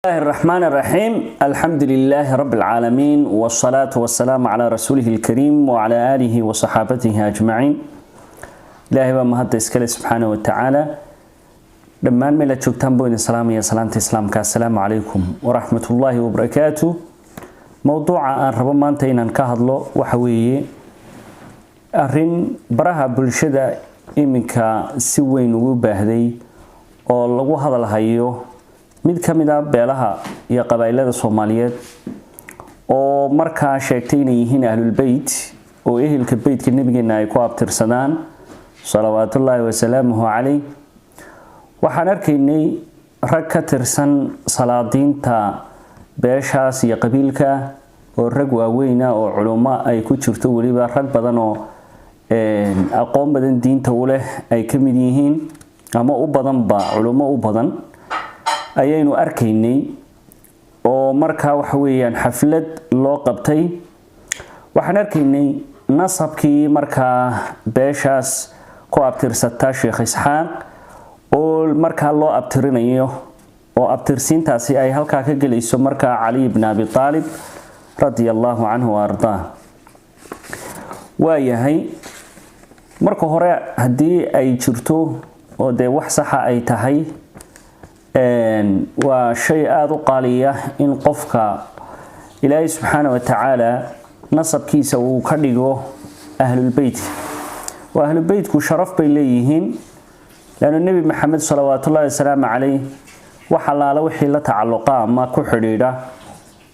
الله الرحمن الرحيم الحمد لله رب العالمين والصلاة والسلام على رسوله الكريم وعلى آله وصحابته أجمعين. إلهي بمهد إسكال سبحانه وتعالى لما أنمي لتشوكتان بوين السلام يا سلامة إسلامك السلام عليكم ورحمة الله وبركاته. موضوع ربما أنتين أنكهد له وحويه أرين براها بلشدة إمنك سوين وبهدي oo lagu hadalhayo mid kamida beelaha iyo qabaylada Soomaaliyeed oo markaa sheegtay inay yihiin ahlul bayt oo ehelka baytka nabigeena ay ku abtirsadaan salawaatullaahi wa salaamuhu alayhi. waxaan arkaynay rag ka tirsan salaadiinta beeshaas iyo qabiilka oo rag waaweyn oo culimo ay ku jirto waliba rag badan oo aqoon badan diinta u leh ay kamid yihiin ama u badan ba culimo u badan ayaynu arkaynay oo markaa waxa weeyaan xaflad loo qabtay. waxaan arkaynay nasabkii markaa beeshaas ku abtirsata Sheekh Isxaaq oo markaa loo abtirinayo oo abtirsiintaasi ay halka ka galayso markaa Ali ibn Abi Talib radiyallahu anhu wa ardaa. waayahay marka hore hadii ay jirto oo de wax sax ay tahay waa shay aad u qaaliya in qofka Ilaahay subhanahu wa ta'ala nasabkiisa uu ka dhigo ahlul bayt. wa ahlul baytku sharaf bay leeyihiin laana nabi maxamed sallallahu alayhi alayhi waxa laala wixii la tacalluqa ama ku xiriira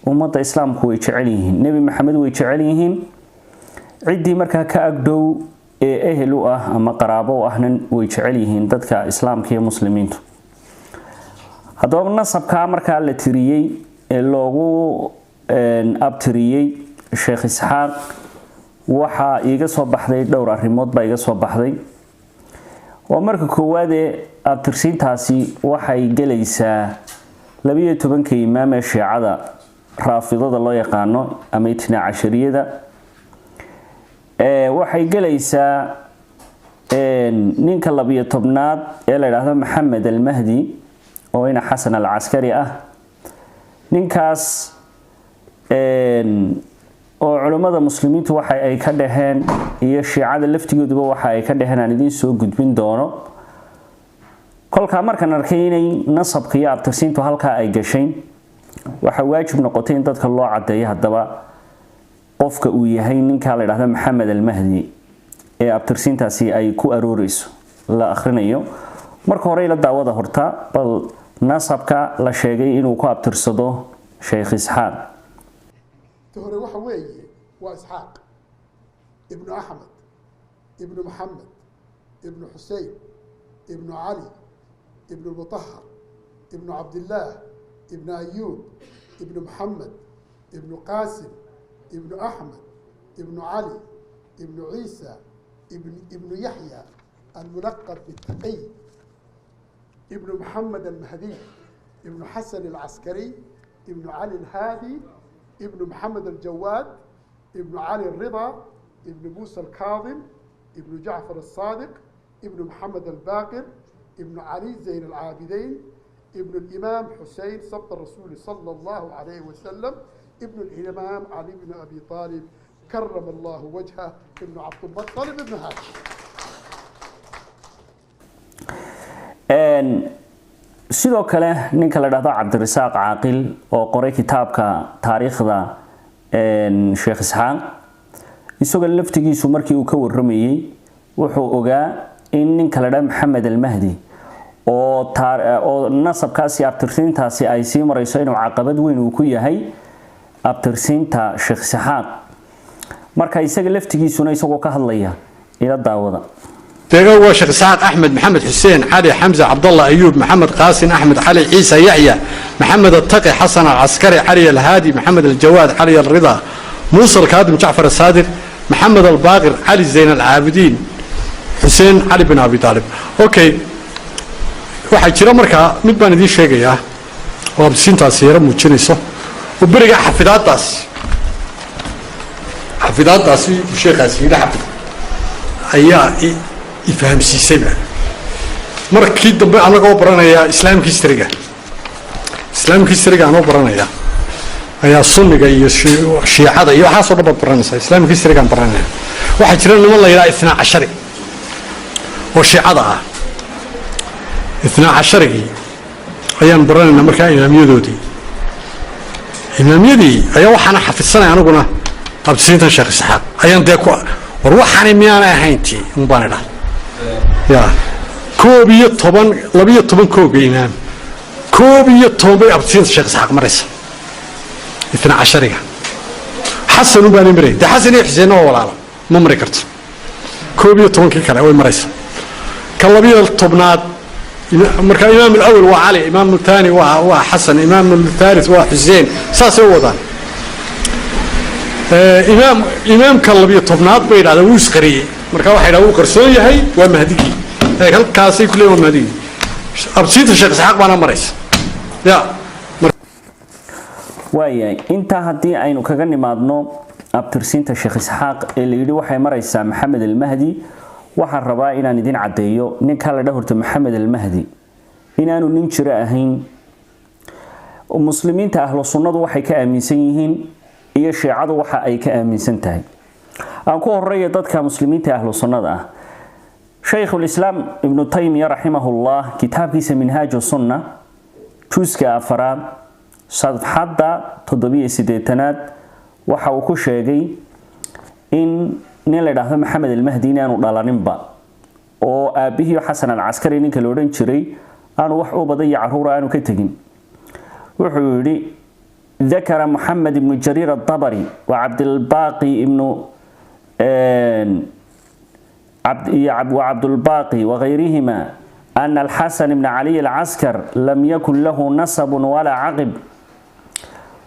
ummadda islaamku way jecel yihiin nabi maxamed way jecel yihiin cidii markaa ka agdhow ehlu ah ama qaraabo ahnan way jecel yihiin dadka islaamka iyo muslimiintu. haddaba nasabka markaa la tiriyay ee loogu abtiriyay Sheekh Isxaaq waxa iga soo baxday dhowr arrimood baa iga soo baxday. oo marka koowaad abtirsiintaasi waxay galaysaa 12 imaam ee Shiicada Raafidada loo yaqaano ama Itna Cashariyada waxay galaysaa ninka 12aad ee la yiraahdo Maxamed al-Mahdi oo ina Xasan al-Askari ah. ninkaas oo culimada muslimiintu waxa ay ka dhaheen iyo Shiicada laftigooduba waxa ay ka dhaheen aan idin soo gudbin doono. kolka markaan arkay inay nasabka iyo abtirsiintu halka ay gashay waxa waajib noqotay in dadka loo cadeeyo hadaba qofka uu yahay ninka la yiraahdo Maxamed al-Mahdi ee abtirsiintaasi ay ku aroorayso la akhrinayo. marka hore ila daawada horta bal nasabka la sheegay inuu ku abtirsado Sheekh Isxaaq. تهري وحوي وإسحاق ابن أحمد ابن محمد ابن حسين ابن علي ابن المطهر ابن عبد الله ابن أيوب ابن محمد ابن قاسم ابن أحمد ابن علي ابن عيسى ابن يحيى الملقب بالتقي ابن محمد المهدي ابن حسن العسكري ابن علي الهادي ابن محمد الجواد ابن علي الرضا ابن موسى الكاظم ابن جعفر الصادق ابن محمد الباقر ابن علي زين العابدين ابن الإمام حسين سبط الرسول صلى الله عليه وسلم ابن الإمام علي بن أبي طالب كرم الله وجهه ابن عبد المطلب ابن هاشم. sidoo kale ninka la dhahdo Cabdirasaaq Caaqil oo qoray kitaabka taariikhda Sheekh Isxaaq isagoo laftigiisu markii uu ka waramayay wuxuu ogaa in ninka la dhahdo Maxamed al-Mahdi oo nasabkaasi abtirsiintaasi ay sii marayso inuu caqabad weyn uu ku yahay abtirsiinta Sheekh Isxaaq. marka isaga laftigiisuna isagoo ka hadlaya ila daawada تجوا شيخ إسحاق أحمد محمد حسين علي حمزة عبد الله أيوب محمد قاسم أحمد علي عيسى يحيى محمد التقي حسن العسكري علي الهادي محمد الجواد علي الرضا موسى الكاظم جعفر الصادق محمد الباقر علي زين العابدين حسين علي بن أبي طالب. أوكي waxay jira marka mid baan idin sheegayaa oo absintaas yara muujinayso oo bariga xafidaadaasi sheekhaasi ila xafid ayaa ifaham siisayba markii dambe anaga oo baranaya islaamka historyga islaamkii siriga aan u baranaya ayaa sunniga iyo shiicada iyo waxaasoo dhan baad baranaysaa islaamkii sirigaan baranaya waxaa jira niman la yidhaha ithnaa cashari oo shiicada ah ithnaa casharigii ayaan baranaynaa markaa imaamyadoodii imaamyadii ayaa waxaana xafidsanay aniguna abdisiintan sheekh isxaaq ayaan dee ku war waxaani miyaanay ahayntii un baan idhaha ya 12 kooga imaam 12 bay abdisiinta sheekh isxaaq maraysa ithnaa cashariga xasan baan maray de xasan iyo xuseen oo walaalo ma mari karto 12 kale way maraysa ka 12aad marka imaam al-awwal waa ali imaam al-thani waa xasan imaam al-thalith waa xuseen saasoo wadaan imaamka 12aad bay yiraahdaan wuu isqariyay marka waxa yiraahdaa uu qarsoon yahay waa mahdigi halkaasay ku leeyahay mahdigi absiita sheekh isxaaq baana maraysa ya waayay inta hadii aynu kaga nimaadno abtirsiinta sheekh isxaaq ee la yiri waxay maraysaa maxamed al-mahdi waxaan rabaa inaan idin cadeeyo ninka la dhaho maxamed al-mahdi inaanu nin jira ahayn muslimiinta ahlu sunnadu waxay ka aaminsan yihiin iyo shiicadu waxa ay ka aaminsan tahay aan ku horeeyo dadka muslimiinta ahlu sunnada ah Shaykhul Islam Ibn Taymiyyah rahimahullah kitabkiisa Minhaj as-Sunnah juzka afraad safhada 78aad waxa uu ku sheegay in nin la yiraahdo maxamed al-mahdi inaanu dhalaninba oo aabihi xasan al-askari ninka la oran jiray aanu wax u baday caruur aanu ka tagin wuxuu yiri ذكر محمد بن جرير الطبري وعبد الباقي ابن وعبد الباقي وغيرهما أن الحسن بن علي العسكر لم يكن له نسب ولا عقب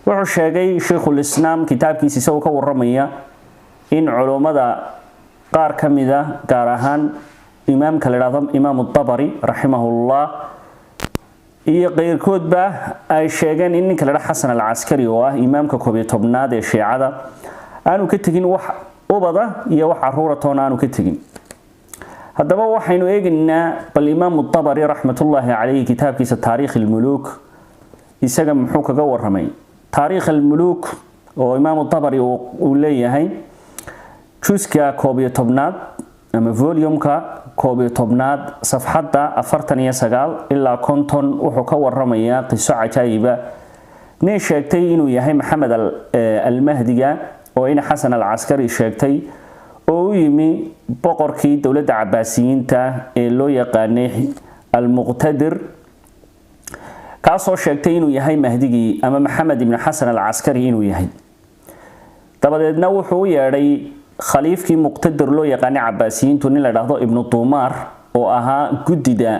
وعشاقي شيخ الإسلام كتاب كيسي سوك والرمية إن علومة قار كمذا قارهان إمام كالرضم إمام الطبري رحمه الله iyo qeyrkoodba ay sheegeen in ninka la xasan al-askari oo ah imaamka koob iyo tobnaad ee shiicada aanu ka tagin wax ubada iyo wax caruuratoona aanu ka tagin hadaba waxaynu eegnaa bal imaam at-tabari rahmatullahi alayhi kitabkiisa taariikh al-muluk isaga muxuu kaga waramay taariikh al-muluk oo imaam at-tabari uu leeyahay juzka koob iyo tobnaad ama volume-ka koob iyo tobnaad safxada 49 ilaa 50 wuxuu ka waramayaa qiso cajaayiba nin sheegtay inuu yahay maxamed al-mahdiga oo in xasan al-askari sheegtay oo uu yimi boqorkii dawladda cabaasiyiinta ee loo yaqaanay al-muqtadir kaasoo sheegtay inuu yahay mahdigii ama maxamed ibn xasan al-askari inuu yahay dabadeedna wuxuu yeedhay khaliifkii muqtadir loo yaqaan cabaasiyiintu nin la dhaahdo ibn Tumar oo ahaa gudida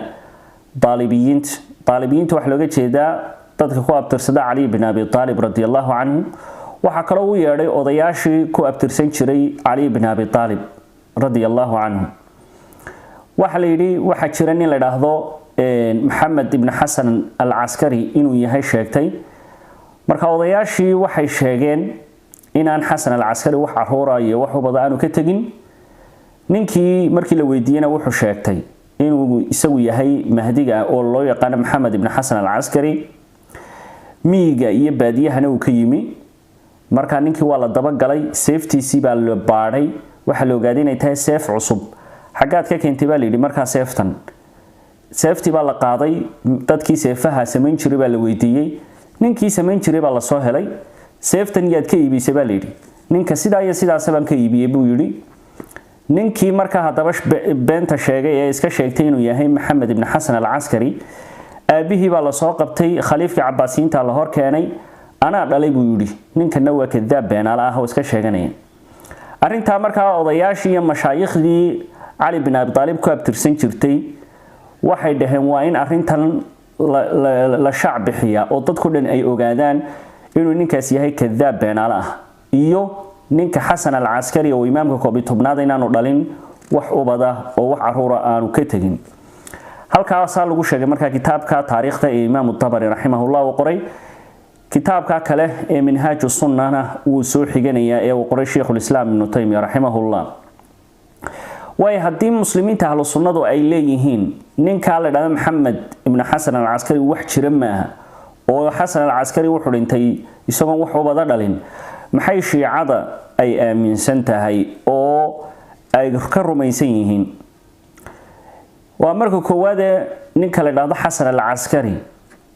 Taalibiyiinta wax looga jeedaa dadka ku abtirsada Ali ibn Abi Talib radiyallahu anhu waxa kale uu yeedhay odayaashii ku abtirsan jiray Ali ibn Abi Talib radiyallahu anhu waxa la yiri waxa jira nin la dhaahdo Maxamed ibn Xasan al-Askari inuu yahay sheegtay marka odayaashii waxay sheegeen inaan xasan al-askari wax caruura iyo wax ubada aanu ka tagin ninkii markii la weydiiyana wuxuu sheegtay inuu isagu yahay mahdiga oo loo yaqaan maxamed ibn xasan al-askari miiga iyo baadiyahana uu ka yimi marka ninkii waa la daba galay safety baa la baaray waxa la ogaaday inay tahay safe cusub xagaad ka keentay baa la yiri marka safety baa la qaaday dadkii seefaha sameyn jiray baa la weydiiyay ninkii sameyn jiray baa la soo helay seeftan yaad ka iibisay baa leeyahay ninka sidaa iyo sidaas baan ka iibiyay buu yiri ninkii marka hadaba beenta sheegay ee iska sheegtay inuu yahay maxamed ibn xasan al-askari aabihi baa la soo qabtay khaliifka cabaasiyiinta la hor keenay ana dhalay buu yiri ninkana waa kadaab beenaal ah oo iska sheeganaya arinta marka odayaashii iyo mashaayiikhdii Ali ibn Abi Talib ku abtirsan jirtay waxay dhaheen waa in arintan la shacab bixiya oo dadku dhan ay ogaadaan inuu ninkaas yahay kadaab beenaal ah iyo ninka xasan al-askari oo imaamka koob iyo tobnaad inaanu dhalin wax ubada oo wax caruura aanu ka tagin halkaas lagu sheegay marka kitaabka taariikhda ee imaam at-tabari rahimahullah oo qoray kitaabka kale ee minhaj as-sunnah uu soo xiganaya ee uu qoray Shaykhul Islam Ibn Taymiyyah rahimahullah way hadii muslimiinta ahlu sunnadu ay leeyihiin ninka la dhaado maxamed ibn xasan al-askari wax jira ma oo xasan al-askari wuxuu dhintay isagoo wax ubada dhalin maxay shiicada ay aaminsan tahay oo ay ka rumaysan yihiin waa marka koowaad ninka la dhahdo xasan al-askari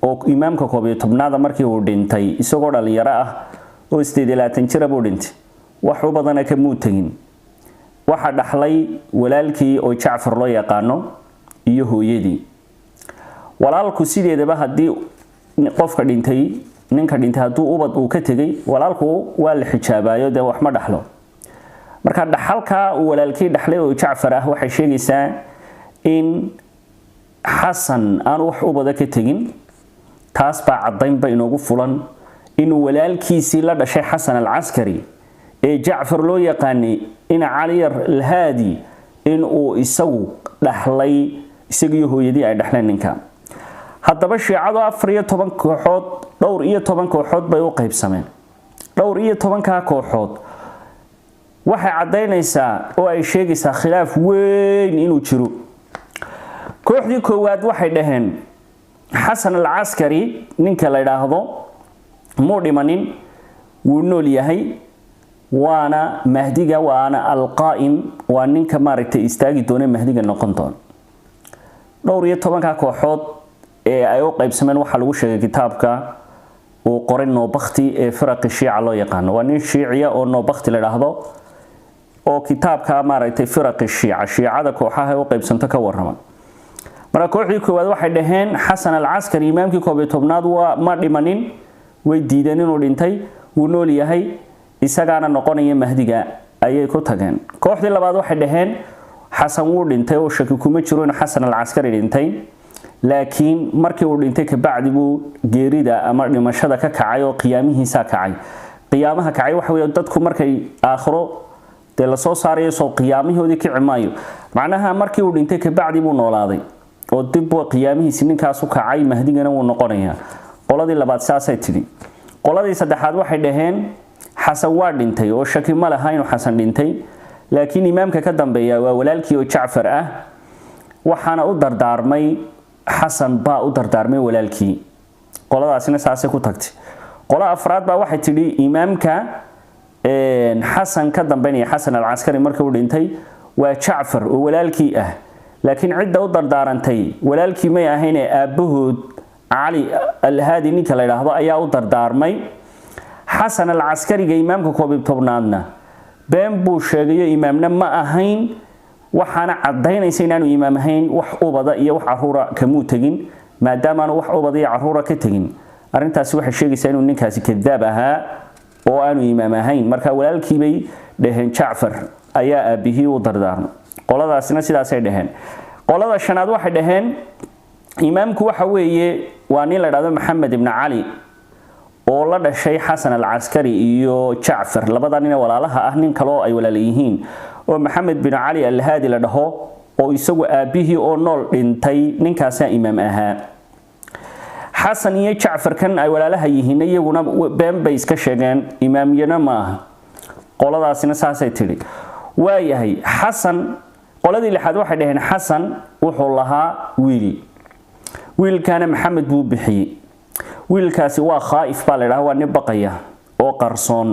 oo imaamka 11aad markii uu dhintay isagoo dhalinyaro ah oo 28 jir buu dhintay wax u badan ka muutagin waxa dhaxlay walaalkii oo Jaafar loo yaqaano iyo hooyadii walaalku sideedaba hadii qofka dhintay ninka dhintay haduu ubad uu ka tagay walaalku waa la xijaabayo de wax ma dhaxlo marka dhaxalka walaalkii dhaxlay oo Jaafar ah waxay sheegaysaa in xasan aan wax ubada ka tagin taas baa cadayn ba inoogu fulan in walaalkiisii la dhashay xasan al-askari ee Jaafar loo yaqaanay in Ali al-Hadi in uu isagu dhaxlay isagii hooyadii ay dhaxleen ninka haddaba shiicadu 14 kooxood dhowr iyo 10 kooxood bay u qaybsameen dhowr iyo 10 ka kooxood waxay cadeynaysaa oo ay sheegaysaa khilaaf weyn inuu jiro kooxdii koowaad waxay dhaheen xasan al-askari ninka la yiraahdo muu dhimanin wuu nool yahay waana mahdiga waana al-qaa'im waa ninka maaragtay istaagi doona mahdiga noqon doon dhowr iyo 10 ka kooxood ee ay u qaybsameen waxa lagu sheegay kitaabka oo qoran Nobakti ee firaq shiica loo yaqaan waa nin shiiciya oo Nobakti la yiraahdo oo kitaabka maaragtay firaq shiicada kooxaha u qaybsanta ka warrama marka kooxdii koowaad waxay dhaheen xasan al-askari imaamkii 11aad waa ma dhimanin way diideen inuu dhintay wuu nool yahay isagaana noqonaya mahdiga ayay ku tageen kooxdii labaad waxay dhaheen xasan wuu dhintay oo shaki kuma jiro in xasan al-askari dhintay laakiin markii uu dhintay ka bacdi buu geerida ama dhimashada ka kacay oo qiyaamihiisa kacay qiyaamaha kacay waxa weeye dadku markay aakhiro de la soo saarayo soo qiyaamihoodii ka cimaayo macnaha markii uu dhintay ka bacdi buu noolaaday oo dib uu qiyaamihiisa ninkaas u kacay mahdigana uu noqonayaa qoladii labaad saasay tiri qoladii saddexaad waxay dhaheen xasan waa dhintay oo shaki ma laha inuu xasan dhintay laakiin imaamka ka dambeeya waa walaalkii oo Jaafar ah waxaana u dardaarmay xasan baa u dardaarmay walaalkii qoladaasina saasay ku tagtay qola afraad baa waxay tiri imaamka xasan ka dambeynaya xasan al-askari markii uu dhintay waa Jaafar oo walaalkii ah laakiin cidda u dardaarantay walaalkii may ahayn aabahood Ali al-Hadi ninka la yiraahdo ayaa u dardaarmay xasan al-askari imaamka 11aadna been buu sheegay imaamna ma ahayn waxaana cadeynaysa inaanu imaam ahayn wax ubada iyo wax caruura ka muutagin maadaama aanu wax ubada iyo caruura ka tagin arintaasi waxay sheegaysaa inuu ninkaasi kadaab ahaa oo aanu imaam ahayn marka walaalkii bay dhaheen Jaafar ayaa aabihii u dardaarmay qoladaasina sidaas ay dhaheen qolada shanaad waxay dhaheen imaamku waxa weeye waa nin la yiraahdo Maxamed ibn Ali oo la dhashay xasan al-askari iyo Jaafar labada nin walaalaha ah nin kale oo ay walaalayihiin oo Maxamed bin Ali al-Hadi la dhaho oo isagu aabihii oo nool dhintay ninkaas imaam ahaa xasan iyo Jaafar kan ay walaalaha yihiin iyaguna been bay iska sheegeen imaamiyana ma aha qoladaasina saasay tiri waayahay xasan qoladii lixaad waxay dhaheen xasan wuxuu lahaa wiilkana Maxamed buu bixiyay wiilkaasi waa khaa'if baa la yiraahdaa waa nin baqaya oo qarsoon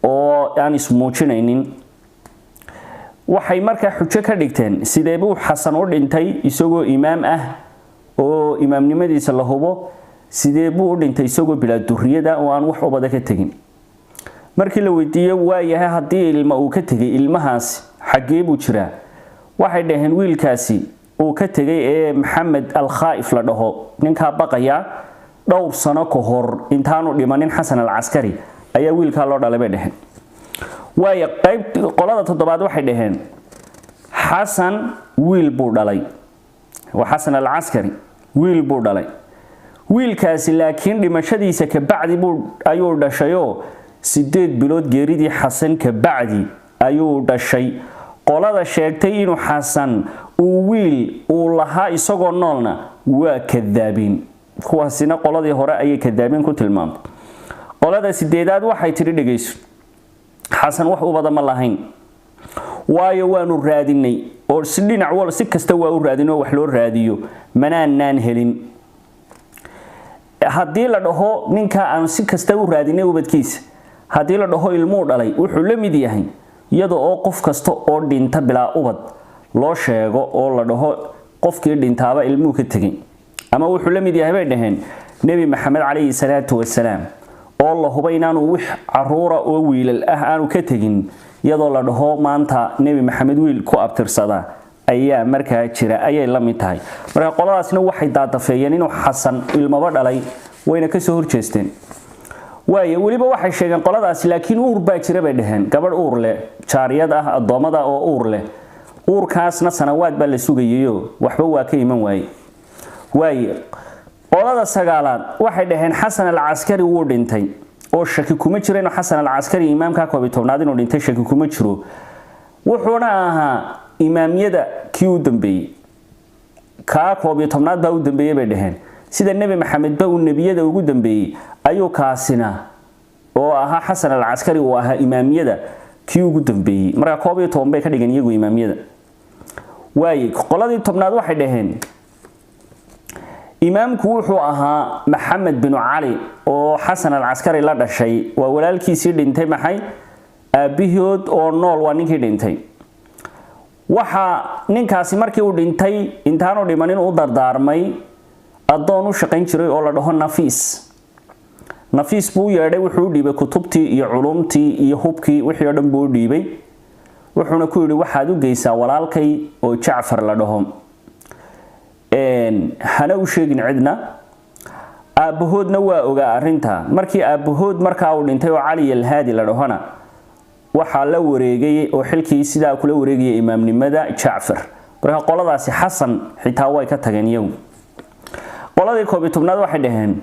oo aan ismuujinaynin waxay markaa xujo ka dhigteen sidee buu xasan u dhintay isagoo imaam ah oo imaamnimadiisa la hubo sidee buu u dhintay isagoo bila duriyada oo aan wax ubada ka tagin markii la weydiiyay waayahay hadii ilma uu ka tagay ilmahaas xagee buu jiraa waxay dhaheen wiilkaasi uu ka tagay ee Maxamed al-Khaif la dhaho ninka baqaya dhowr sano ka hor intaanu dhimanin xasan al-askari ayaa wiilka loo dhalay bay dhaheen waaya qayb qolada toddobaad waxay dhaheen xasan wiil buu dhalay waa xasan al-askari wiil buu dhalay wiilkaasi laakiin dhimashadiisa ka bacdi buu ayuu dhashayo 8 bilood geeridii xasan ka bacdi ayuu dhashay qolada sheegtay inuu xasan uu wiil uu lahaa isagoo noolna waa kadaabin kuwaasina qoladii hore ayay kadaabin ku tilmaamtay qolada sideedaad waxay tiri dhageyso xasan wax u badan ma lahayn waayo waanu raadinay oo si dhinac wal si kasta waa u raadino wax loo raadiyo manaan helin haddii la dhaho ninka aan si kasta u raadinay ubadkiisa haddii la dhaho ilmuu dhalay wuxuu la mid yahay iyadoo oo qof kasta oo dhinta bilaa ubad loo sheego oo la dhaho qofkii dhintaaba ilmuu ka tegay ama wuxuu la mid yahay bay dhaheen nabi maxamed calayhi salaatu wasalaam oo la hubay inaanu wix caruura oo wiilal ah aanu ka tegin iyadoo la dhaho maanta nabi maxamed wiil ku abtirsada ayaa markaa jira ayay la mid tahay marka qoladaasna waxay daadafeeyeen inuu xasan ilmaba dhalay wayna ka soo horjeesteen waaye waliba waxay sheegeen qoladaas laakiin uur baa jira bay dhaheen gabadh uur leh jaariyad ah adoomada oo uur leh uurkaasna sanawaad baa la sugayayo waxba waa ka iman waaye qolada sagaalaad waxay dhaheen xasan al-askari wuu dhintay oo shaki kuma jiro inuu xasan al-askari imaamka 12aad inuu dhintay shaki kuma jiro wuxuuna ahaa imaamiyada kii u dambeeyay ka 12aad baa u dambeeyay bay dhaheen sida nabi maxamed baa uu nabiyada ugu dambeeyay ayuu kaasina oo ahaa xasan al-askari oo ahaa imaamiyada kii ugu dambeeyay marka 12 bay ka dhigan iyagu imaamiyada waaye qoladii 10aad waxay dhaheen imaamku wuxuu ahaa maxamed bin cali oo xasan al-askari la dhashay waa walaalkiisii dhintay maxay aabihood oo nool waa ninkii dhintay waxa ninkaasi markii uu dhintay intaanu dhimanin u dardaarmay adoon u shaqayn jiray oo la dhaho nafiis buu yeedhay wuxuu dhiibay kutubtii iyo culumtii iyo hubkii wixii oo dhan buu dhiibay wuxuuna ku yiri waxaad u geysaa walaalkay oo Jaafar la dhaho hana u sheegin cidna aabahoodna waa ogaa arinta markii aabahood markaa uu dhintay oo Cali al-Hadi la dhahona waxa la wareegay oo xilkii sida kula wareegay imaamnimada Jaafar marka qoladaasi xasan xitaa way ka tageen iyagu qoladii 12aad waxay dhaheen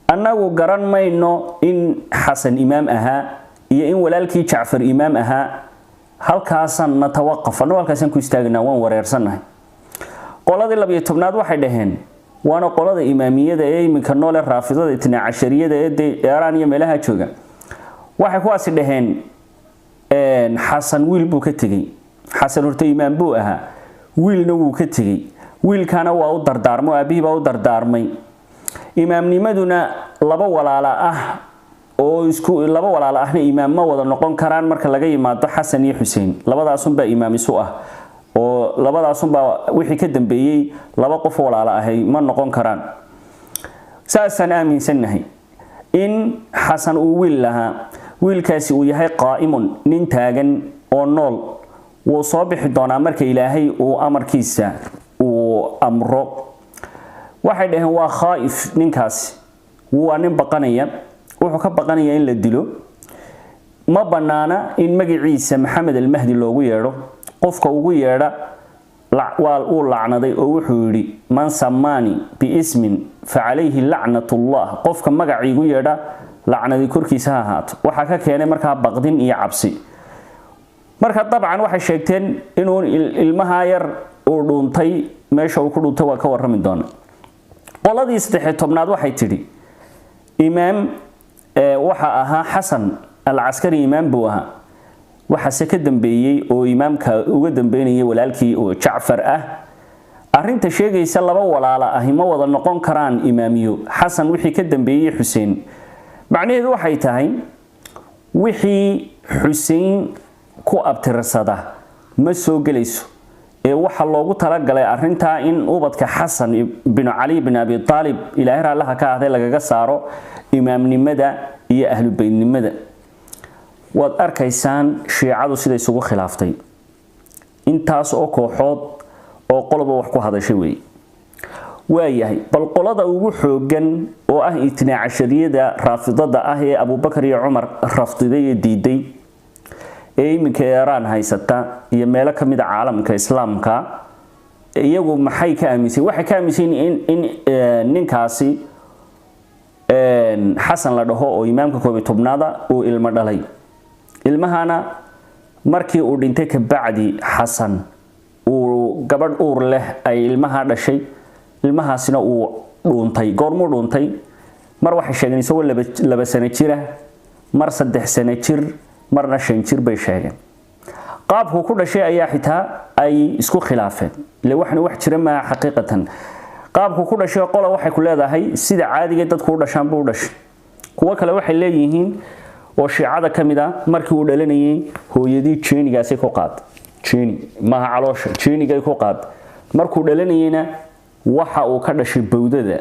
annagu garan mayno in xasan imaam ahaa iyo in walaalkii Jaafar imaam ahaa halkaasan natawaqaf halkaasan ku istaagnaa waan wareersanahay qoladii 12aad waxay dhaheen waana qolada imaamiyada ee iminka noole raafidada 12 ee Iran iyo meelaha jooga waxay kuwaasi dhaheen xasan wiil buu ka tagay xasan horta imaam buu ahaa wiilna wuu ka tagay wiilkana waa u dardaarmo aabihi baa u dardaarmay imaamnimaduna laba walaala ah oo isku laba walaala ahna imaam ma wada noqon karaan marka laga yimaado xasan iyo xuseen labadaas baa imaam isu ah oo labadaas baa wixii ka dambeeyay laba qof walaala ahay ma noqon karaan saasan aaminsanahay in xasan uu wiil lahaa wiilkaasi uu yahay qaa'imun nin taagan oo nool wuu soo bixi doonaa marka ilaahay uu amarkiisa uu amro waxay dhaheen waa khaa'if ninkaasi waa nin baqanaya wuxuu ka baqanaya in la dilo ma banaana in magaciisa maxamed al-mahdi loogu yeero qofka ugu yeera waa uu lacnaday oo wuxuu yiri man samani bi ismin fa alayhi la'natullah qofka magaciigu yeera lacnadi korkiisa ha ahaato waxa ka keenay marka baqdin iyo cabsi marka dabcan waxay sheegteen inuu ilmaha yar uu dhuuntay meesha uu ku dhuuntay waa ka warrami doona qoladii 13aad waxay tiri imaam waxa ahaa xasan al-askari imaam buu ahaa waxa se ka dambeeyay oo imaamka uga dambeeyay walaalkii oo Jaafar ah arinta sheegaysa laba walaala ah ma wada noqon karaan imaamiyo xasan wixii ka dambeeyay xuseen macnaheedu waxay tahay wixii xuseen ku abtirsada ma soo galayso ee waxa loogu talagalay arinta in ubadka xasan ibn Ali ibn Abi Talib ilaahay raalaha ka ahday lagaga saaro imaamnimada iyo ahlu baynimada waad arkaysaan shiicadu sida isugu khilaaftay intaas oo kooxood oo qoloba wax ku hadashay waayahay bal qolada ugu xoogan oo ah 12 raafidada ah ee Abu Bakar iyo Umar rafdiday diiday ee iminka Iran haysata iyo meelo kamid ah caalamka islaamka iyagu maxay ka aaminsan waxay ka aaminsan in ninkaasi xasan la dhaho oo imaamka 12aad uu ilmo dhalay ilmahana markii uu dhintay ka bacdi xasan uu gabadh uur leh ay ilmaha dhashay ilmahaasina uu dhuuntay goormuu dhuuntay mar waxay sheegeen isagoo 2 sano jir ah mar 3 sano jir marna 5 jir bay sheegeen qaabku ku dhashay ayaa xitaa ay isku khilaafeen le waxna wax jira ma xaqiiqatan qaabku ku dhashay qola waxay ku leedahay sida caadiga dadku u dhashaan buu dhashay kuwa kale waxay leeyihiin oo shiicada kamid ah markii uu dhalanayay hooyadii jeenigaasi ku qaad jeeni ma caloosha jeeniga ku qaad markuu dhalanayayna waxa uu ka dhashay bawdada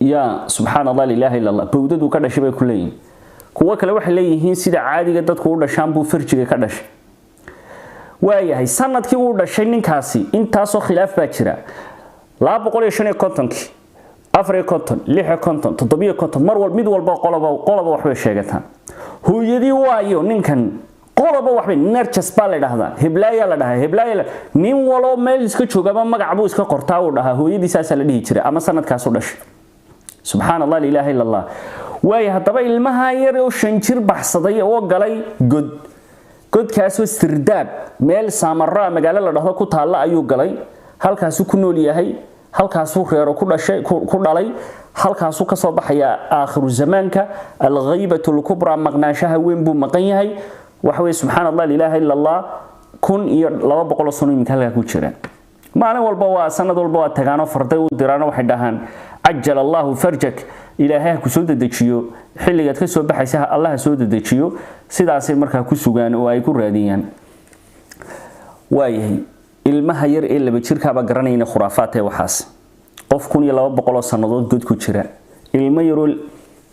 ya subhanallah la ilaha illa allah bawdadu ka dhashay bay ku leeyihiin kuwa kale waxay leeyihiin sida caadiga dadku u dhashaan buu farjiga ka dhashay waayahay sanadkii uu dhashay ninkaasi intaas oo khilaaf baa jira 255 456 mar walba mid walba qolaba waxbay sheegataan hooyadii waayo ninkan qolaba waxbay nerjas baa la yiraahdaa heblaaya la dhahaa heblaaya nin walo meel iska joogaba magac buu iska qortaa uu dhahaa hooyadiisaas la dhihi jiray ama sanadkaas u dhashay subhanallah la ilaha illa allah way hadaba ilmaha yar oo shanjir baxsaday oo galay godkaas oo sirdaab meel saamara magaalo la dhahdo ku taala ayuu galay halkaas ku nool yahay halkaas uu reero ku dhashay ku dhalay halkaas uu ka soo baxaya aakhiru zamaanka al-ghaybatu al-kubra maqnaashaha weyn buu maqan yahay waxa way subhanallah la ilaha illa allah 1200 sano imika halka ku jira maalin walba waa sanad walba waa tagaano farday u diraan waxay dhahaan ajjal Allahu farjak ilaahay ku soo dedejiyo xilligaad ka soo baxaysa Allah soo dedejiyo sidaas ay markaa ku sugaan oo ay ku raadiyaan waayahay ilmaha yar ee laba jirka ba garanayna khuraafaad ee waxaas qof 1200 sanadood god ku jira ilma yar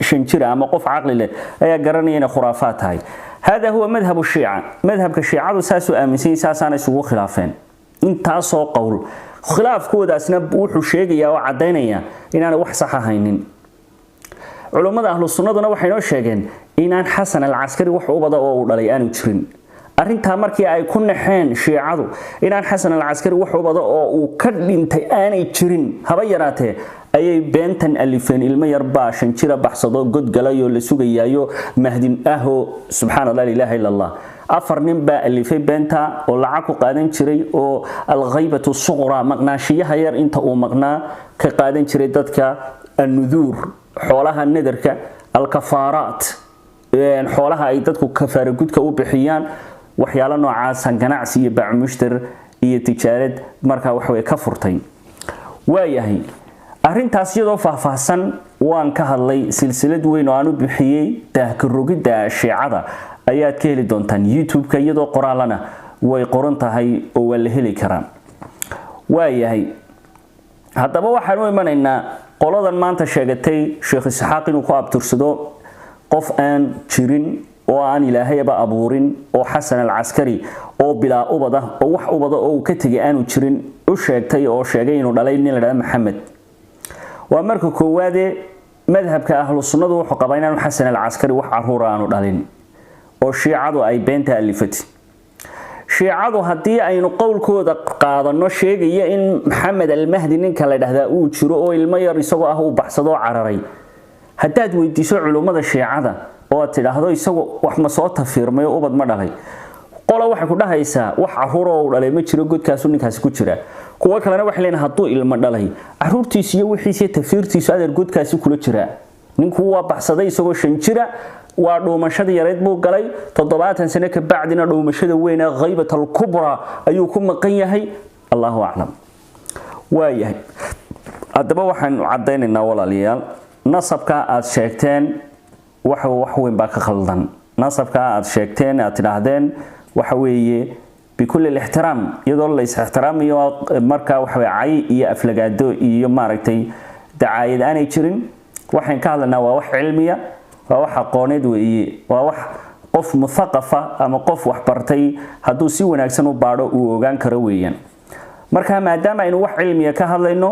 shan jir ama qof aqli leh ayaa garanayna khuraafaad tahay hada huwa madhhabu shiica madhabka shiicadu saasu aaminsan saasana isugu khilaafeen intaas oo qowl khilaafkoodaasna wuxuu sheegayaa oo cadeynaya inaan wax sax ahaynin culimada ahlu sunnaduna waxay noo sheegeen inaan Xasan al-Askari wax u bada oo uu dhalay aanu jirin arinta markii ay ku naxeen shiicadu inaan Xasan al-Askari wax u bada oo uu ka dhintay aanay jirin haba yaraatee ayay beentan alifeen ilma yar baa shan jira baxsado god galayo la sugayaayo mahdin aho subhanallah la ilaha illa allah afar nin baa alifay beenta oo lacag ku qaadan jiray oo al-ghaybatu sughra maqnaashiyaha yar inta uu maqnaa ka qaadan jiray dadka an-nudur xoolaha nadarka al-kafaaraat xoolaha ay dadku kafaara gudka u bixiyaan waxyaalo noocaas ganacsi iyo baac mushtar iyo tijaarad marka wax way ka furtay waayahay arintaas iyadoo faahfaahsan waan ka hadlay silsilad weyn oo aan u bixiyay daahkarogida shiicada ayaad ka heli doontaan YouTube-ka iyadoo qoraalana way qoran tahay oo waa la heli karaa waayahay hadaba waxaan u imanaynaa qoladan maanta sheegatay Sheekh Isxaaq inuu ku abtirsado qof aan jirin oo aan ilaahayba abuurin oo Xasan al-Askari oo bilaa ubada oo wax ubada oo ka tagay aanu jirin u sheegtay oo sheegay inuu dhalay nin la yiraahdo Maxamed waa marka koowaad madhabka ahlu sunnadu wuxuu qabaa inaan Xasan al-Askari wax caruur aanu dhalin oo shiicadu ay beenta alifati shiicadu hadii aynu qowlkooda qaadano sheegaya in Maxamed al-Mahdi ninka la yiraahdo uu jiro oo ilmo yar isagoo ah uu baxsado cararay hadaad weydiiso culimada shiicada oo tiraahdo isagoo wax ma soo tafiirmay oo ubad ma dhalay qola waxa ku dhahaysaa wax caruur oo dhalay ma jiro godkaas ninkaas ku jira kuwa kalena wax leen haduu ilmo dhalay caruurtiisa iyo wixiisa tafiirtiisa adeer godkaasi kula jira ninku waa baxsaday isagoo shan jira waa dhuumashada yareed buu galay 70 sano ka bacdina dhuumashada weyn ee ghaybata al-kubra ayuu ku maqan yahay Allahu a'lam waayahay hadaba waxaan cadeynaynaa walaaliyaal nasabka aad sheegteen wax weyn baa ka khaldan nasabka aad sheegteen aad tidhaahdeen waxa weeye بكل الاحترام يدور ليس احترامي marka wax way cay iyo aflagaado iyo maaragtay dacaayad aanay jirin waxaan ka hadlanaa waa wax cilmiya waa wax aqooneed weeye waa wax qof muthaqafa ama qof wax bartay haduu si wanaagsan u baadho uu ogaan karo weeyaan marka maadaama aynu wax cilmiya ka hadlayno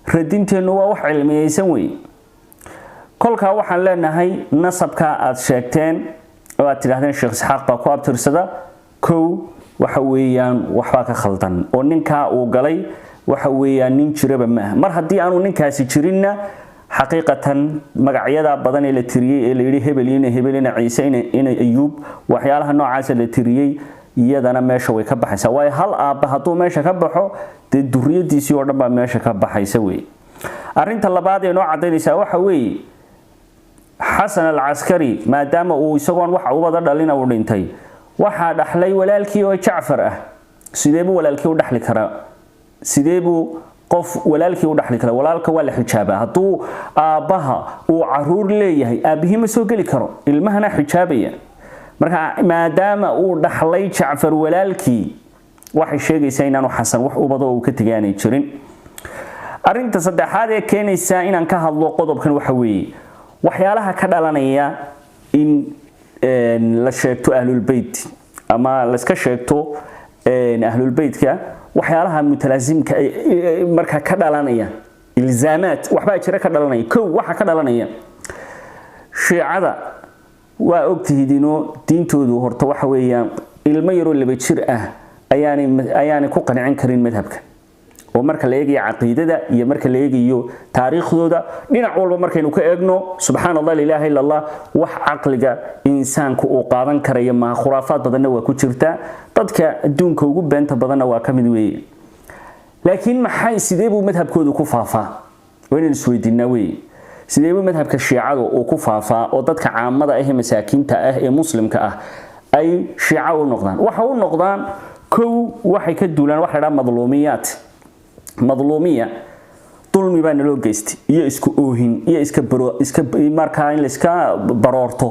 radinteenu waa wax cilmiyeysan weey kolka waxaan leenahay nasabka aad sheegteen oo aad tidhaahdeen Sheekh Isxaaq baa ku abtirsada kow waxa weeyaan waxba ka khaldan oo ninka uu galay waxa weeyaan nin jiraba ma mar hadii aanu ninkaasi jirinna xaqiiqatan magacyada badan ee la tiriyay ee leeyahay hebelina ciise ina ayub waxyaalaha noocaas la tiriyay iyadana meesha way ka baxaysaa way hal aaba haduu meesha ka baxo de duriyadiisii oo dhan baa meesha ka baxaysa weey arinta labaad ee noo cadeynaysa waxa weey Xasan al-Askari maadaama uu isagoon wax u wada dhalin uu dhintay waxa dhaxlay walaalkii oo Jaafar ah sideebu walaalkii u dhaxli kara sideebu qof walaalkii u dhaxli kara walaalka waa la xijaaba haduu aabaha uu caruur leeyahay aabihi ma soo gali karo ilmahana xijaabaya marka maadaama uu dhaxlay Jaafar walaalkii waxay sheegaysaa inaanu xasan wax u bado uu ka tagaanay jirin arinta saddexaad ee keenaysa inaan ka hadlo qodobkan waxa weeye waxyaalaha ka dhalanaya in la sheegto ahlul bayt ama la iska sheegto ahlul baytka waxyaalaha mutalazimka marka ka dhalanaya ilzaamat waxba jira ka dhalanaya waxa ka dhalanaya shiicada waa ogtihiidino diintoodu horta waxa weeyaan ilmo yaro laba jir ah ayaani ku qancin karin madhabka oo marka la eegayo aqeedada iyo marka la eegayo taariikhdooda dhinac walba markaynu ka eegno subhanallah la ilaha illa allah wax aqliga insaanku uu qaadan karayo ma khuraafaad badanna waa ku jirta dadka adduunka ugu beenta badanna waa kamid weeye laakiin maxay sidee buu madhabkoodu ku faafaa wayna isweydiinaa weeye sidee buu madhabka shiicadu uu ku faafaa oo dadka caamada ah ee masaakiinta ah ee muslimka ah ay shiica u noqdaan waxa u noqdaan waxay ka duulaan waxa la madluumiyaat madluumiya dulmi baa naloo geystay iyo isku oohin iyo iska markaa in la iska baroorto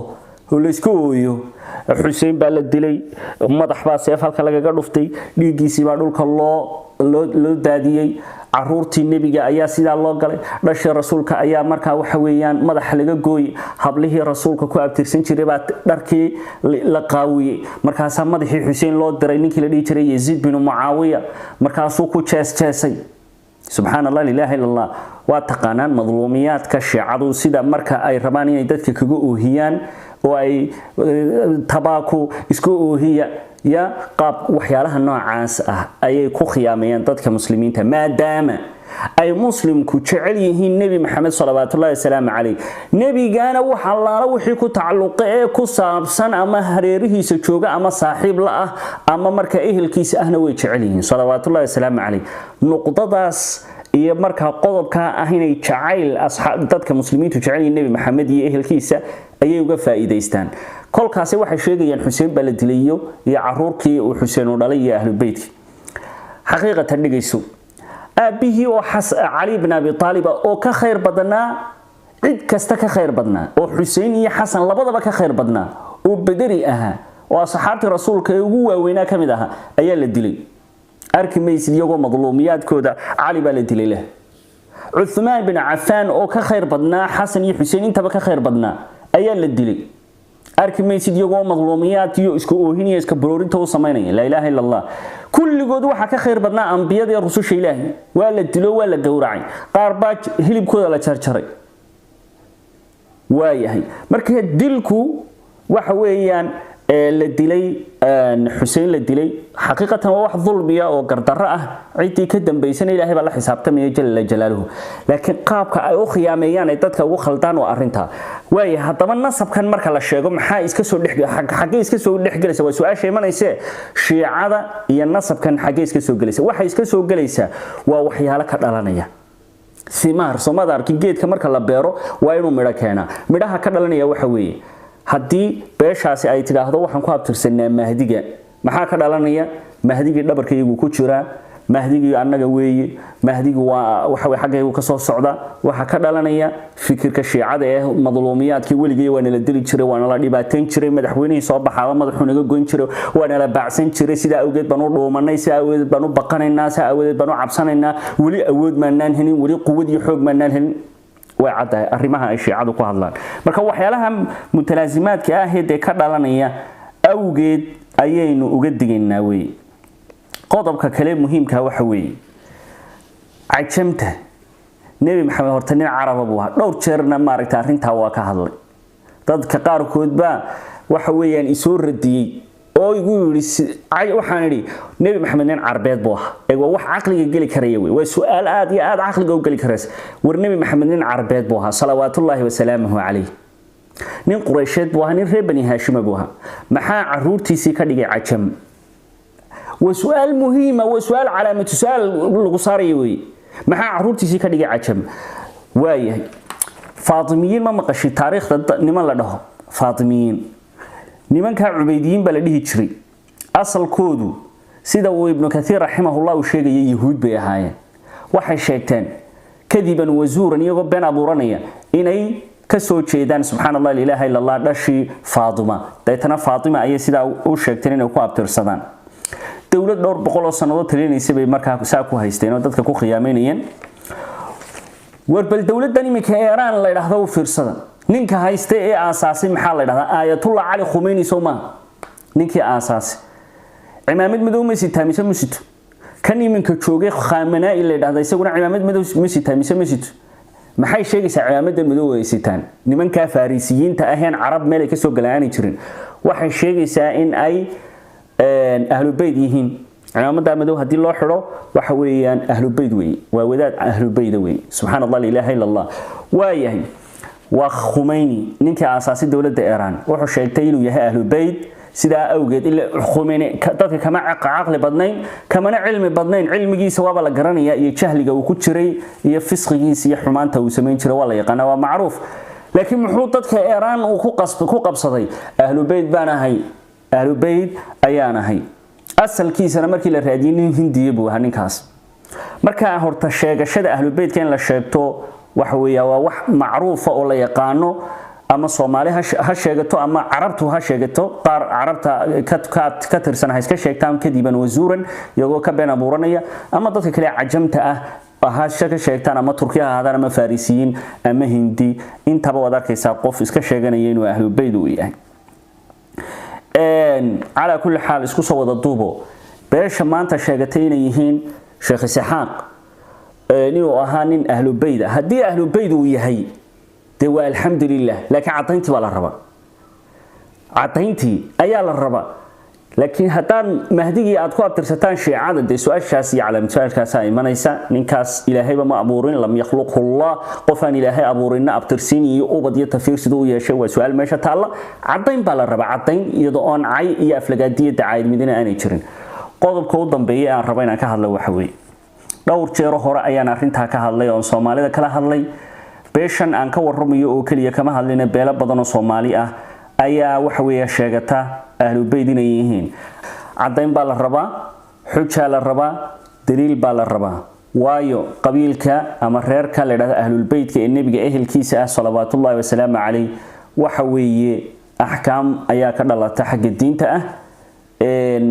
oo la iska ooyo Xuseen baa la dilay madax baa seef halka lagaga dhuftay dhiigiisii baa dhulka loo daadiyay caruurtii nabiga ayaa sida loo galay dhashay rasuulka ayaa markaa waxa weeyaan madax laga gooy hablihii rasuulka ku abtirsan jiray baa dharkii la qaawiyay markaas madaxii Xuseen loo diray ninkii la dhigi jiray Yazid bin Muawiya markaasuu ku jeesay subhanallah la ilaha illa allah wa taqaanaan madluumiyaadka shiicadu sida marka ay rabaan inay dadka kaga oohiyaan oo ay tabaku isku oohiya ya qaab waxyaalaha noocaas ah ayay ku khiyaamayaan dadka muslimiinta maadaama ay muslimku jecel yihiin nabi maxamed sallallahu alayhi wasallam nabigana waxa allaala wixii ku tacalluqay ku saabsan ama hareerihiisa jooga ama saaxiib la ah ama marka ehelkiisa ahna way jecel yihiin sallallahu alayhi wasallam nuqdadaas iyo marka qodobka ah inay jacayl dadka muslimiintu jecel yihiin nabi maxamed iyo ehelkiisa ayay uga faa'iideystaan kolkaas waxay sheegayaan Xuseen baa la dilay iyo caruurkii uu Xuseen u dhalay iyo ahlul bayt xaqiiqatan dhigayso abihi oo Ali ibn Abi Talib oo ka khayr badnaa cid kasta ka khayr badnaa oo Xuseen iyo Xasan labadaba ka khayr badnaa oo badari aha oo saxaabtii rasuulka ugu waaweynaa kamid aha ayaa la dilay arkimaysid iyagoo madluumiyaadkooda Ali baa la dilay Uthman ibn Affan oo ka khayr badnaa Xasan iyo Xuseen intaba ka khayr badnaa ayaa la dilay arkimaysid iyagoo madluumiyaad iyo isku oohinaya iska baroorinta u sameynaya la ilaaha illa allah kulligood waxa ka khayr badnaa anbiyada iyo rususha ilaahi waa la dilo waa la gowracay qaar baa hilibkooda la jarjaray waayahay marka dilku waxa weeyaan la dilay Xuseen la dilay xaqiiqatan waa wax dulmiya oo gardarro ah cidii ka dambaysan ilaahay baa la xisaabtamay jalla jalaaluhu laakiin qaabka ay u khiyaameeyaan ay dadka ugu khaldaan oo arinta way hadaba nasabkan marka la sheego maxaa iska soo xagee iska soo dhexgalaysa waa su'aasha imanaysa shiicada iyo nasabkan xagee iska soo galaysa waxa iska soo galaysa waa waxyaalo ka dhalanaya simaar Soomaalida arkin geedka marka la beero waa inuu midho keena midhaha ka dhalanaya waxa weeye hadii beeshaasi ay tiraahdo waxaan ku abtirsanaa mahdiga maxaa ka dhalanaya mahdiga dhabarkaygu ku jira mahdiga annaga weeye mahdiga waa waxa way xagaygu ka soo socda waxa ka dhalanaya fikirka shiicada ee madluumiyaadkii waligeey waa la dili jiray waa la dhibaateyn jiray madaxweynihii soo baxaaba madaxu naga goyn jiray waa la baacsan jiray sida awgeed baan u dhoomanay sida awgeed baan u baqanaynaa sida awgeed baan u cabsanaynaa wali awood maanaan helin wali quwad iyo xoog maanaan helin way caddahay arrimaha ay shiicadu ku hadlaan marka waxyaalaha mutalaazimaadka ah ee ka dhalanaya awgeed ayaynu uga digaynaa way qodobka kale muhiimka waxa weeye ajamta nabi maxamed horta nin carab buu ahaa dhowr jeerna maaragtay arinta waa ka hadlay dadka qaar kood ba waxa weeyaan isoo radiyay oo igu yiri waxaan iri nabi maxamed nin carbeed buu ahaa ee wax aqliga gali karaya way su'aal aad iyo aad aqliga u gali karees war nabi maxamed nin carbeed buu ahaa salawaatullaahi wa salaamuhu alayhi nin quraysheed buu ahaa nin reer bani haashim buu ahaa maxaa caruurtiisii ka dhigay cajam وسؤال مهم وسؤال علامة سؤال الغصاري وي maxaa caruurtiisii ka dhigay cajam waayahay faatimiyiin ma maqashay taariikhda niman la dhaho faatimiyiin nimanka ubaydiyiin baa la dhihi jiray asalkoodu sida uu ibn kathir rahimahullah sheegay yahuud bay ahaayeen waxay sheegteen kadiban wazuuran iyagoo been abuuranaya inay ka soo jeedaan subxaanallah la ilaaha illa allah dhashii Faadima deetana Faadima ayay sida u sheegteen inay ku abtirsadaan dawlad dhowr boqol oo sanadood talinaysay bay markaa saa ku haysteen oo dadka ku khiyaameynayeen warbal dawladdan imika Iran la yiraahdo u fiirsada ninka haystay ee aasaasay maxaa la yiraahdaa Ayatullah Ali Khomeini Soma ninkii aasaasay cimaamad madow ma sitaamise musito kan iminka joogay Khamenei la yiraahdo isaguna cimaamad madow ma sitaamise musito maxay sheegaysaa cimaamada madow ay sitaan nimanka Farisiyiinta aheen Arab meel ay ka soo galaani jirin waxay sheegaysaa in ay ahlu bayt yihiin cimaamada madow hadii loo xiro waxa weeyaan ahlu bayt weey waa wadaad ahlu bayt weey subhanallah la ilaaha illa allah waayahay wa Khomeini ninka aasaasay dawladda Iran wuxuu sheegtay inuu yahay ahlu bayt sida awgeed ila Khomeini dadka kama aqli badnayn kama cilmi badnayn cilmigiisa waaba la garanaya iyo jahliga uu ku jiray iyo fisqigiisa iyo xumaanta uu sameyn jiray waa la yaqaan waa macruuf laakiin muxuu dadka Iran uu ku qabsaday ahlu bayt baan ahay ahlu bayt ayaan ahay asalkiisana markii la raadiyay Hindiya buu ahaa ninkaas marka horta sheegashada ahlu baytka in la sheegto waxa weeyaa waa wax macruuf oo la yaqaano ama Soomaali ha sheegato ama Carabtu ha sheegato qaar Carabta ka tirsan ha iska sheegtaan kadiban wazuuran iyagoo ka been abuuranaya ama dadka kale cajamta ah ha sheegtaan ama Turkiga hadana ama Farisiyiin ama Hindi intaba wada arkaysa qof iska sheeganaya inuu ahlu bayt u yahay على كل حال isku soo wada duubo beesha maanta sheegatay inay yihiin Sheekh Isaaq inuu ahaa nin ahlu bayt hadii ahlu bayt uu yahay de waa alxamdulillah laakiin cadayntii baa la rabaa cadayntii ayaa la rabaa laakiin hadaan mahdigi aad ku abtirsataan shiicada de su'aashaas iyo calaamadaas ay imanaysa ninkaas ilaahayba ma abuurin lam yakhluqhu allah qofan ilaahay abuurin abtirsiin iyo ubad iyo tafiir sidoo yeeshay waa su'aal meesha taala cadayn baa la rabaa cadayn iyadoo aan cay iyo aflagaadiye dacayd midina aanay jirin qodobka u dambeeyay aan rabo inaan ka hadlo waxa weey dhowr jeer hore ayaan arinta ka hadlay oo Soomaalida kala hadlay beeshan aan ka warramayo oo kaliya kama hadlayna beela badan oo Soomaali ah ayaa waxa weeye sheegata ahlu bayt inay yihiin cadayn baa la rabaa xuja la rabaa daliil baa la rabaa waayo qabiilka ama reerka la yiraahdo ahlul baytka ee nabiga ehelkiisa ah salawaatullaahi wa salaamu alayhi waxa weeye ahkaam ayaa ka dhalata xagga diinta ah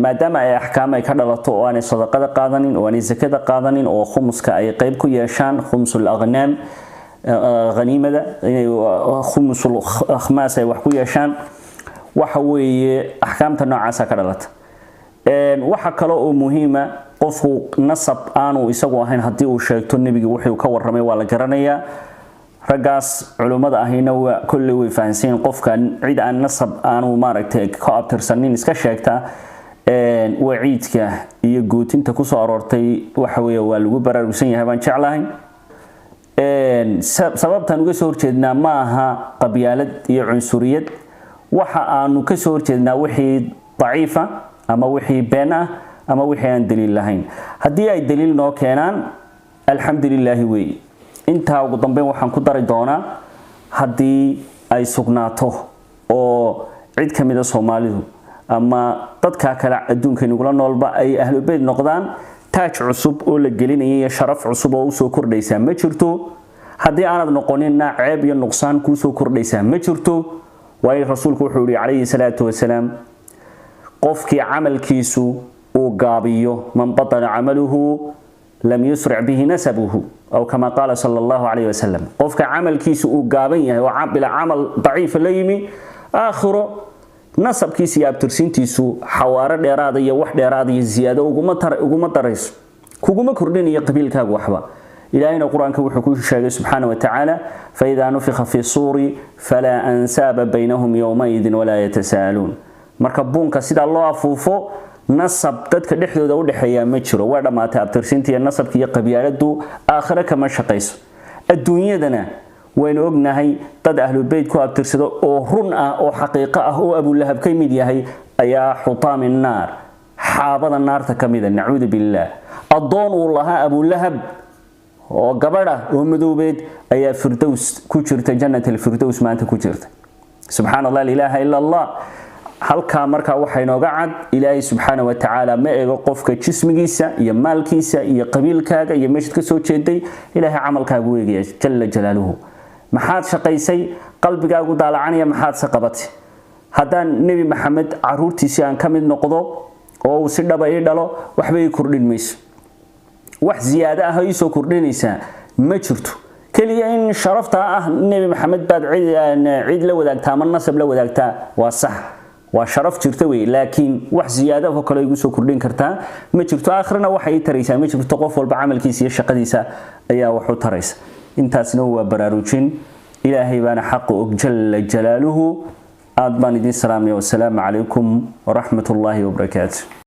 maadaama ay ahkaam ay ka dhalato oo aanay sadaqada qaadanin oo aanay zakada qaadanin oo khumuska ay qayb ku yeeshaan khumsul aghnam غنيمة خمس الخماس wax ku yeeshaan waxa weeye ahkaamta noocaas ka dhalata waxa kale oo muhiima qofku nasab aanu isagu ahayn hadii uu sheegto nabiga wuxuu ka warramay waa la garanayaa ragaas culimada ahina waa kulli way fahansan qofkan cid aan nasab aanu maaragtay ka abtirsanin iska sheegta waciidka iyo gootinta ku soo aroortay waxa weeye waa lagu baraarugsan yahay baan jeclahay sababtan uga soo horjeednaa ma aha qabyaalad iyo cunsuriyad waxa aanu ka soo horjeednaa wixii daciifa ama wixii been ah ama wixii aan daliil lahayn hadii ay daliil noo keenaan alxamdulillah way inta ugu dambeyn waxaan ku dari doonaa hadii ay sugnaato oo cid kamid ah Soomaalidu ama dadka kale adduunka nugula noolba ay ahlu bayt noqdaan taaj cusub oo la gelinayay sharaf cusub oo soo kordhaysa ma jirto hadii aanad noqonina ceeb iyo nuqsaan ku soo kordhaysa ma jirto way rasuulku wuxuu yiri calayhi salaatu wasalaam qofkii amalkiisu oo gaabiyo man batana amaluhu lam yusri' bihi nasabuhu aw kama qala sallallahu alayhi wasallam qofka amalkiisu oo gaaban yahay oo bila amal daciif la yimi aakhiro nasabkiisa iyo abtirsiintiisu xawaare dheeraad iyo wax dheeraad iyo ziyaado uguma darayso kuguma kordhinayo qabiilkaaga waxba ilaahayna quraanka wuxuu ku sheegay subhanahu wa ta'ala fa idha nufikha fi suri fala ansaba baynahum yawma idin wala yatasaalun marka buunka sida loo afuufo nasab dadka dhexdooda u dhaxeeya ma jiro waa dhamaatay abtirsiinta iyo nasabka iyo qabiiladu aakhira kama shaqeyso adduunyadana وين ognahay dad ahlu bayt ku abtirsado oo run ah oo xaqiiqo ah oo Abu Lahab ka mid yahay ayaa xutaam naar xaabada naarta kamida nacuudu billah adoon uu lahaa Abu Lahab oo gabadha oo madoobeed ayaa firdaws ku jirta jannatul firdaws maanta ku jirta subhanallah la ilaaha illa allah halka marka waxa inooga cad Ilaahay subhanahu wa ta'ala ma eego qofka jismigiisa iyo maalkiisa iyo qabiilkaaga iyo meeshad ka soo jeeday Ilaahay amalkaagu weegiya jalla jalaaluhu maxaad shaqaysay qalbigaagu daalacanaya maxaad saqabatay haddaan nabi maxamed caruurtiisa aan kamid noqdo oo uu si dhab ah dhalo waxba ay kordhin mayso wax ziyaada ah ay soo kordhinaysa ma jirto kaliya in sharafta ah nabi maxamed baad cid la wadaagtaa ama nasab la wadaagtaa waa sax waa sharaf jirta way laakiin wax ziyaada oo kale igu soo kordhin kartaa ma jirto aakhirna waxa ay taraysaa ma jirto qof walba amalkiisa iyo shaqadiisa ayaa wax u taraysa intaasna waa baraarujin ilaahay baana xaq og jalla jalaaluhu aad baan idin salaamay wa salaamu calaykum wa rahmatullaahi wa barakaatuh